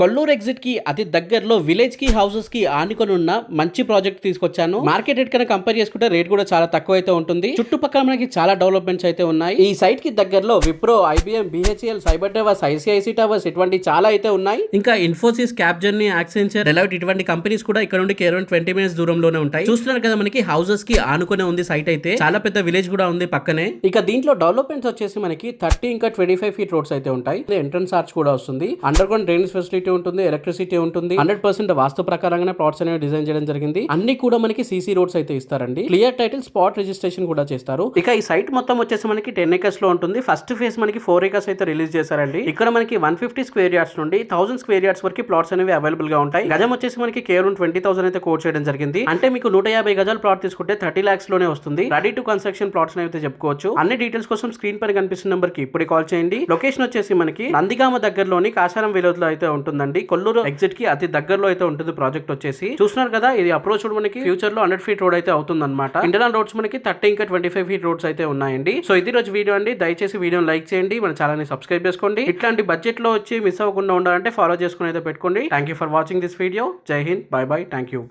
Kolluru exit కి అతి దగ్గరలో విలేజ్ కి హౌసెస్ కి ఆనుకొని ఉన్న మంచి ప్రాజెక్ట్ తీసుకొచ్చాను. మార్కెట్ రేట్ కన్నా కంపేర్ చేసుకుంటే రేట్ కూడా చాలా తక్కువ అయితే ఉంటుంది. చుట్టుపక్కల మనకి చాలా డెవలప్మెంట్స్ అయితే ఉన్నాయి. ఈ సైట్ కి దగ్గరలో Wipro, IBM, BHEL, cyber towers, ICICI towers ఇటువంటి చాలా అయితే ఉన్నాయి. ఇంకా ఇన్ఫోసిస్, క్యాప్జెర్నీ, యాక్సెంచర్, డెలాయిట్ ఇటువంటి కంపెనీస్ కూడా ఇక్కడ నుండి కేవలం 20 మినిట్స్ దూరంలోనే ఉంటాయి. చూస్తున్నారు కదా, మనకి హౌసెస్ కి ఆనుకునే ఉంది సైట్ అయితే. చాలా పెద్ద విలేజ్ కూడా ఉంది పక్కనే. ఇక దీంట్లో డెవలప్మెంట్స్ వచ్చేసి మనకి 30 ఇంకా 25 ఫీట్ రోడ్స్ అయితే ఉంటాయి. ఎంట్రన్స్ ఆర్చ్ కూడా వస్తుంది. అండర్ గ్రౌండ్ డ్రైనేజ్ ఫెసిలిటీ ఉంటుంది, ఎలక్ట్రిసిటీ ఉంటుంది. 100% వాస్తు ప్రకారంగానే ప్లాట్స్ అనేవి డిజైన్ చేయడం జరిగింది. అన్ని కూడా మనకి సీసీ రోడ్స్ అయితే ఇస్తారండి. క్లియర్ టైటిల్, స్పాట్ రిజిస్ట్రేషన్ కూడా చేస్తారు. ఇక ఈ సైట్ మొత్తం వచ్చేసి మనకి 10 acres లో ఉంటుంది. ఫస్ట్ ఫేజ్ మనకి 4 acres అయితే రిలీజ్ చేశారండి. ఇక్కడ మనకి 150 స్క్వేర్ యార్డ్స్ నుండి 1000 స్క్వేర్ యార్డ్స్ వరకు ప్లాట్స్ అనేవి అవైలబుల్ గా ఉంటాయి. గజం వచ్చేసి మనకి కేవలం 20,000 అయితే కోట్ చేయడం జరిగింది. అంటే మీకు 150 గజాల ప్లాట్ తీసుకుంటే 30 lakhs లోనే వస్తుంది. రెడీ టు కన్స్ట్రక్షన్ ప్లాట్స్ అయితే చెప్పుకోవచ్చు. అన్ని డీటెయిల్స్ కోసం స్క్రీన్ పైన కనిపిస్తున్న నెంబర్ కి ఇప్పుడు కాల్ చేయండి. లొకేషన్ వచ్చేసి మనకి నందిగామ దగ్గరలోని కాశారం విలేజ్ లో అయితే ఉంటుందండి. కొల్లూరు ఎగ్జిట్ కి అతి దగ్గరలో అయితే ఉంటుంది ప్రాజెక్ట్ వచ్చేసి. చూస్తున్నారు కదా, ఇది అప్రోచ్ మనకి ఫ్యూచర్ లో 100 ఫీట్ రోడ్ అయితే అవుతుంది అనమాట. ఇంటర్నల్ రోడ్స్ మనకి 30 ఇంకా 25 ఫీట్ రోడ్స్ అయితే ఉన్నాయండి. సో ఇది రోజు వీడియో అండి. దయచేసి వీడియోని లైక్ చేయండి, మన ఛానల్ ని సబ్స్క్రైబ్ చేసుకోండి. ఇట్లాంటి బడ్జెట్ లో వచ్చి మిస్ అవ్వకుండా ఉండాలంటే ఫాలో చేసుకుని అయితే పెట్టుకోండి. Thank you for watching this video. జై హింద్, బై బై, థ్యాంక్ యూ.